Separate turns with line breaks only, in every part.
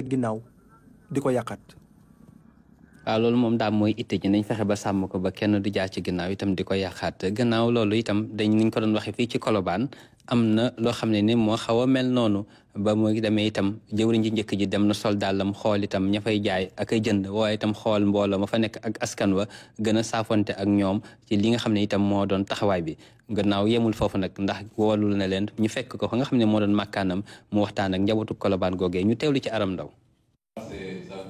ginnaaw di ko yàqat.
waaw loolu moom daal mooy itte ji nañ fexe ba sàmm ko ba kenn du jaar ci ginnaaw itam di ko yàqaat gannaaw loolu itam niñ ko doon waxee fii ci Colobane am na loo xam ne ni moo xaw a mel noonu ba muy demee itam jëwriñ ji njëkk ji dem na sol dàllam xool itam ña fay jaay ak ay jënd waaye itam xool mbooloo ma fa nekk ak askan wa gën a saafonte ak ñoom ci li nga xam ne itam moo doon taxawaay bi gannaaw yemul foofu nag ndax woolul na leen ñu fekk ko fa nga xam ne moo doon màkkaanam mu waxtaan ak njabootu Colobane googee ñu teewlu ci Aram Ndaw.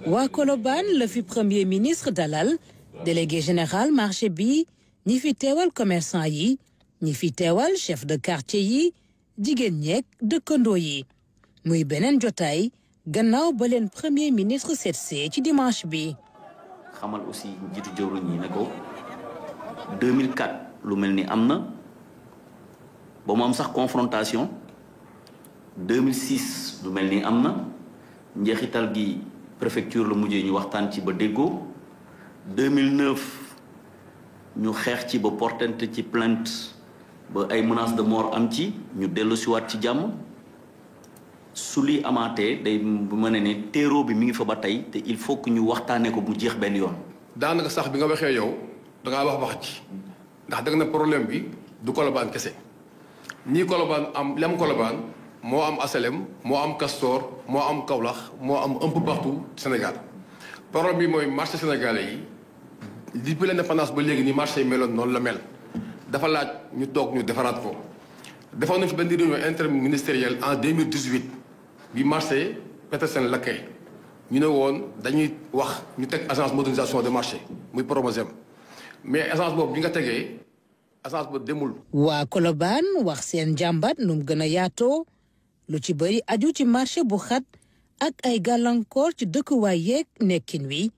waa Colobane la fi premier ministre dalal délégué général marché bi ñi fi teewal commerçant yi ñi fi teewal chef de quartier yi jigéen ñeek dëkkandoo yi muy beneen jotaay gannaaw ba leen premier ministre seetsee ci dimanche bi.
xamal aussi njiitu jëwriñ yi ne ko 2004 lu mel ni am na ba mu am sax confrontation 2006 lu mel ni am na njeexital gi. préfecture la mujjee ñu waxtaan ci ba déggoo 2009 ñu xeex ci ba portante ci plainte ba ay menaces de mort am ci ñu dellu siwaat ci jàmm su li amaatee day mën ne terreau bi mi ngi fa ba tey te il faut que ñu waxtaanee ko mu jeex benn yoon.
daanaka sax bi nga waxee yow dangaa wax ci ndax dëgg na problème bi du Colobane kese ñii Colobane am lem Colobane moo am Asalem moo am Castor moo am Kaolack moo am un peu partout Sénégal problème bi mooy marché sénégalais yi depuis l'indépendance ba léegi ni marché yi meloon noonu la mel dafa laaj ñu toog ñu defaraat ko. defoon nañu fi benn réunion interministérielle en 2018 bi marché Petersen lakkee ñu ne woon dañuy wax ñu teg agence modernisation de marché muy Promosem mais agence boobu bi nga tegee agence ba demul.
waa Colobane wax seen jàmbat nu mu gën a yaatoo. lu ci bëri aju ci marché bu xat ak ay gàllankoor ci dëkkuwaay yeeg nekkin wi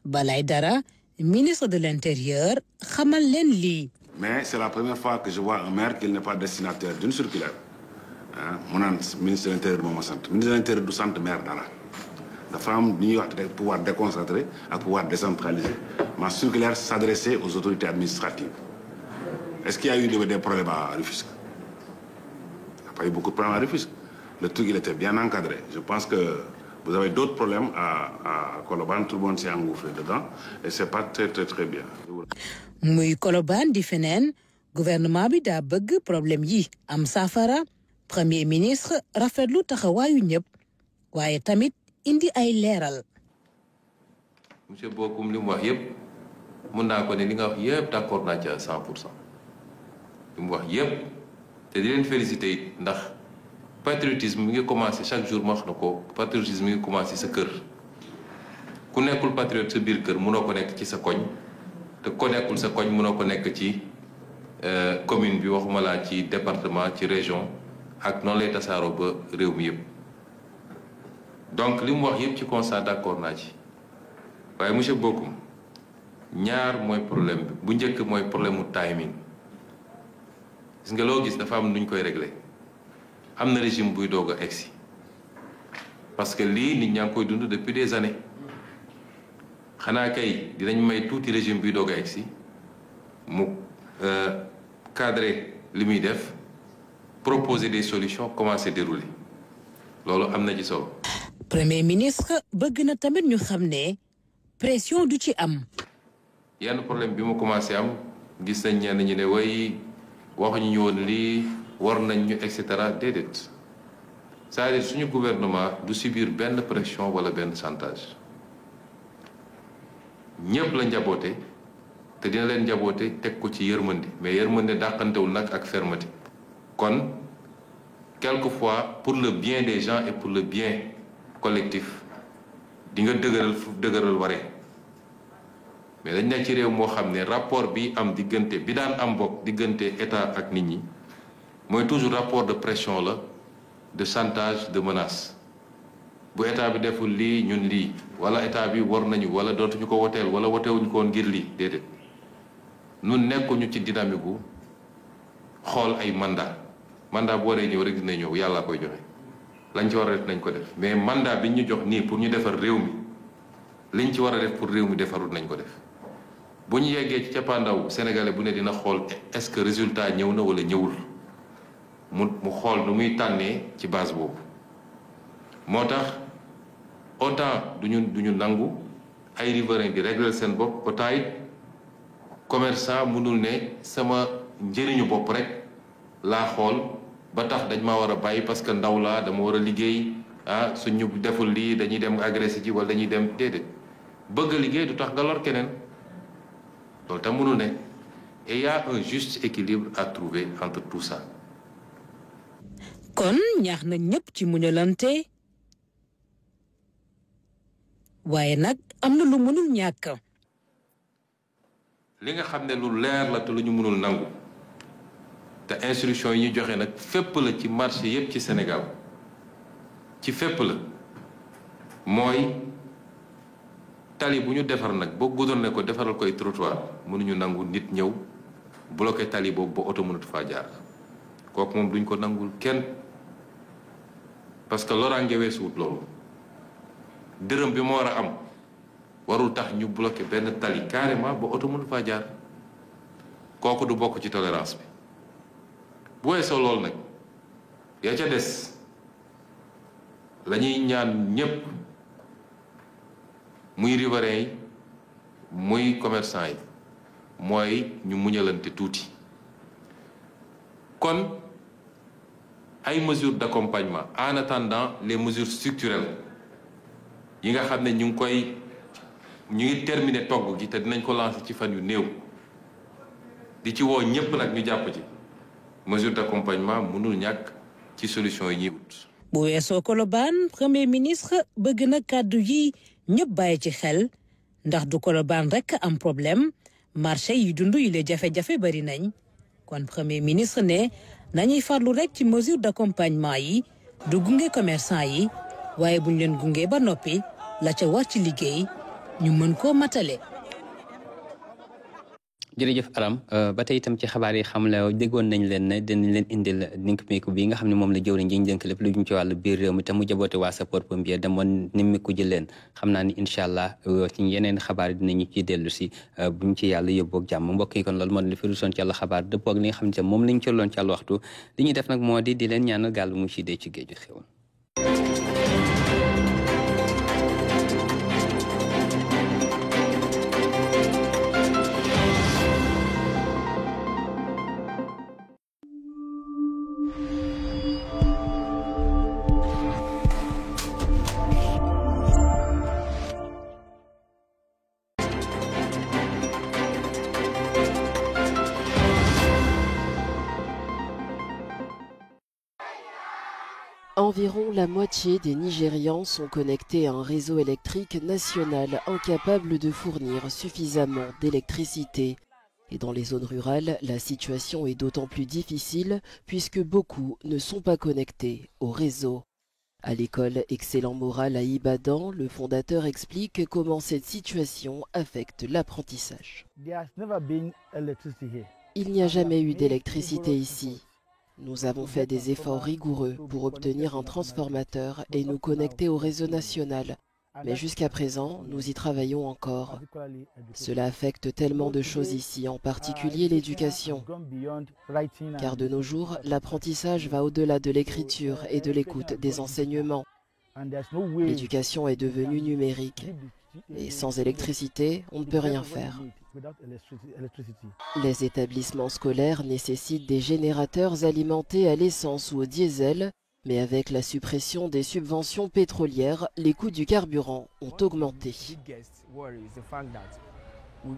balay dara ministre de l'intérieur xamal leen lii.
mais c'est la première fois que je vois un maire qui n'est pas destinataire d'une circulaire mu naan ministre de l'intérieur moo ma sant ministre de l'intérieur du sant maire dara dafa am li ñuy wax rek pouvoir déconcentré ak pouvoir décentralisé ma circulaire s'adressait aux autorités administratives est-ce qu'il y a eu des problèmes à Rufisque? Il y a eu beaucoup de problèmes à Rufisque. Le truc, il était bien encadré. Je pense que vous avez d'autres problèmes à Colobane. Tout le monde s'est engouffré dedans. Et c'est pas très bien.
muy Colobane di feneen gouvernement bi daa bëgg problème yi am saafara premier ministre rafetlu taxawaayu ñëpp waaye tamit indi ay leeral.
monsieur Bocoum li mu wax yëpp mun naa ko ne li nga wax yëpp d'accord naa ci à 100%. li mu wax yëpp. te di leen félicité it ndax patriotisme mi ngi commencé chaque jour ma wax na ko patriotisme mi ngi commencé sa kër ku nekkul patriote sa biir kër mënoo ko nekk ci sa koñ te ku nekkul sa koñ mënoo ko nekk ci commune bi waxuma laa ci département ci région ak noonu lay tasaaroo ba réew mi yëpp. donc li mu wax yëpp ci constat d'accord naa ci waaye monsieur Bocoum ñaar mooy problème bi bu njëkk mooy problème mu timing. gis nga loo gis dafa am nuñ koy régler am na régime buy doog a egsi parce que lii nit ñaa ngi koy dund depuis des années xanaa kay dinañ may tuuti régime buy doog a egsi mu cadrer li muy def proposer des solutions commencer dérouler loolu am na ci solo.
premier ministre bëgg na tamit ñu xam ne pression du ci am.
yenn problème bi mu commencé am gis nañ ñenn ñi ne way waxuñu ñu woon lii war nañ ñu et cetera déedéet c'est-à-dire suñu gouvernement du subir benn pression wala benn chantage ñëpp la njaboote te dina leen njaboote teg ko ci yërmande mais yërmande dàqantewul nag ak fermeté. kon quelquefois pour le bien des gens et pour le bien collectif di nga dëgëral waree mais dañ nekk ci réew moo xam ne rapport bi am diggante bi daan am bokk diggante état ak nit ñi mooy toujours rapport de pression la de chantage de menace bu état bi deful lii ñun lii wala état bi war nañu wala dootuñu ko woteel wala wotewuñu ko woon ngir lii déedéet nun nekkuñu ci dynamique gu xool ay mandat boo dee ñëw rek dina ñëw yàlla koy joxe lañ ci war a def nañ ko def mais mandat bi ñu jox nii pour ñu defar réew mi liñ ci war a def pour réew mi defarul nañ ko def bu ñu yeggee ci cappaandaw sénégalais bu ne dina xool est-ce que résultat ñëw na wala ñëwul mu xool nu muy tànnee ci base boobu moo tax autant duñu nangu ay riverains di régler seen bopp, autant it commerçant mënul ne sama njëriñu bopp rek laa xool ba tax dañ ma war a bàyyi parce que ndaw laa dama war a liggéey suñu deful lii dañuy dem agressé ji wala dañuy dem déedéet bëgg a liggéey du tax nga lor keneen loolu tam mënul ne et il y a un juste équilibre à trouver entre tout ça.
kon ñaax na ñëpp ci muñalante waaye nag am na lu mënul ñàkk.
li nga xam ne lu leer la te lu ñu mënul nangu te instruction yi ñu joxe nag fépp la ci marché yépp ci Sénégal ci fépp la mooy tali bu ñu defar nag boo goudronné ko defaral koy trottoir mënuñu nangu nit ñëw bloqué tali boobu ba oto mënatu faa jaar kooku moom duñ ko nangul kenn parce que loraange weesuwut loolu dërëm bi ma war a am warul tax ñu bloqué benn tali carrément ba oto mënu faa jaar kooku du bokk ci tolérance bi bu weesoo loolu nag yaa ca des la ñuy ñaan ñépp muy riverains yi muy commerçant yi mooy ñu muñalante tuuti kon ay mesures d'accompagnement en attendant les mesures structurelles yi nga xam ne ñu ngi terminer togg gi te dinañ ko lancer ci fan yu néew di ci woo ñépp nag ñu jàpp ci mesure d'accompagnement mënul ñàkk ci solution yi ñuy wut.
bu weesoo Colobane premier ministre bëgg na kàddu yi ñëpp bàyyi ci xel ndax du Colobane rekk am problème marché yi dund yi le jafe-jafe bari nañ kon premier ministre ne nañuy farlu rekk ci mesure d'accompagnement yi du gunge commerçant yi waaye buñ leen gunge ba noppi la ca war ci liggéey ñu mën koo matale.
jërëjëf Aram ba tey itam ci xabaar yi xam la déggoon nañ leen ne dinañ leen indil nimmiku bi nga xam ne moom la jëwriñ ji ñu dénk lépp lu jëm ci wàllu biir réew mi te mu jaboote waa sapeur pompier demoon nimmiku ji leen xam naa ni incha allah ci yeneen xabaar yi dinañu ciy dellu si buñ ci yàlla yóbboog jàmm mbokk yi kon loolu moo di fi rusoon ci yàlla xabaar dëppoo ak li nga xam ne moom lañ ci loon ci yàlla waxtu li ñuy def nag moo di leen ñaanal gàll mu ci dee ci géeju xew.
Environ la moitié des Nigérians sont connectés à un réseau électrique national incapable de fournir suffisamment d'électricité. Et dans les zones rurales, la situation est d'autant plus difficile puisque beaucoup ne sont pas connectés au réseau. À l'école Excellent Moral à Ibadan, le fondateur explique comment cette situation affecte l'apprentissage. Il n'y a jamais eu d'électricité ici. Nous avons fait des efforts rigoureux pour obtenir un transformateur et nous connecter au réseau national. Mais jusqu'à présent, nous y travaillons encore. Cela affecte tellement de choses ici, en particulier l'éducation. Car de nos jours, l'apprentissage va au-delà de l'écriture et de l'écoute des enseignements. L'éducation est devenue numérique. Et sans électricité, on ne peut rien faire. Les établissements scolaires nécessitent des générateurs alimentés à l'essence ou au diesel, mais avec la suppression des subventions pétrolières, les coûts du carburant ont augmenté.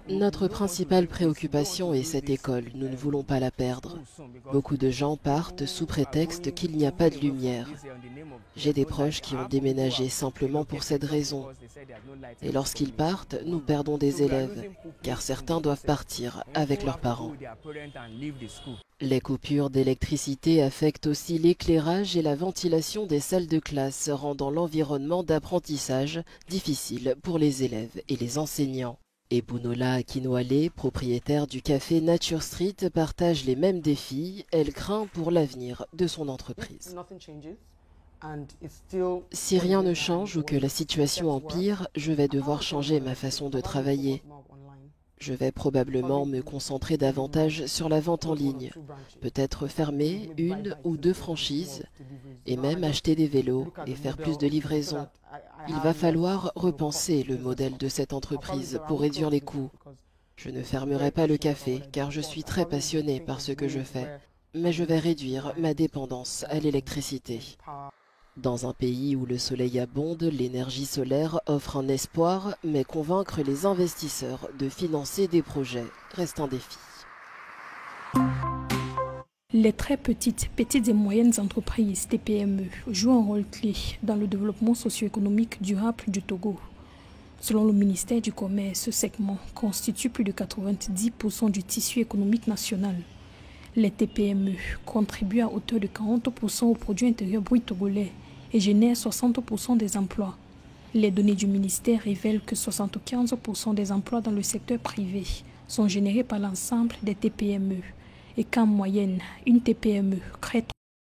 Notre principale préoccupation est cette école, nous ne voulons pas la perdre. Beaucoup de gens partent sous prétexte qu'il n'y a pas de lumière. J'ai des proches qui ont déménagé simplement pour cette raison. Et lorsqu'ils partent, nous perdons des élèves, car certains doivent partir avec leurs parents. Les coupures d'électricité affectent aussi l'éclairage et la ventilation des salles de classe, rendant l'environnement d'apprentissage difficile pour les élèves et les enseignants. Et Bounola Akinwale, propriétaire du café Nature Street, partage les mêmes défis. Elle craint pour l'avenir de son entreprise. Si rien ne change ou que la situation empire, je vais devoir changer ma façon de travailler. Je vais probablement me concentrer davantage sur la vente en ligne, peut-être fermer 1 ou 2 franchises et même acheter des vélos et faire plus de livraisons. Il va falloir repenser le modèle de cette entreprise pour réduire les coûts. Je ne fermerai pas le café car je suis très passionné par ce que je fais, mais je vais réduire ma dépendance à l'électricité. Dans un pays où le soleil abonde, l'énergie solaire offre un espoir, mais convaincre les investisseurs de financer des projets reste un défi.
Les très petites et moyennes entreprises, TPME, jouent un rôle clé dans le développement socio-économique durable du Togo. Selon le ministère du Commerce, ce segment constitue plus de 90% du tissu économique national. Les TPME contribuent à hauteur de 40% au produit intérieur brut togolais et génèrent 60% des emplois. Les données du ministère révèlent que 75% des emplois dans le secteur privé sont générés par l'ensemble des TPME et qu'en moyenne, une TPME crée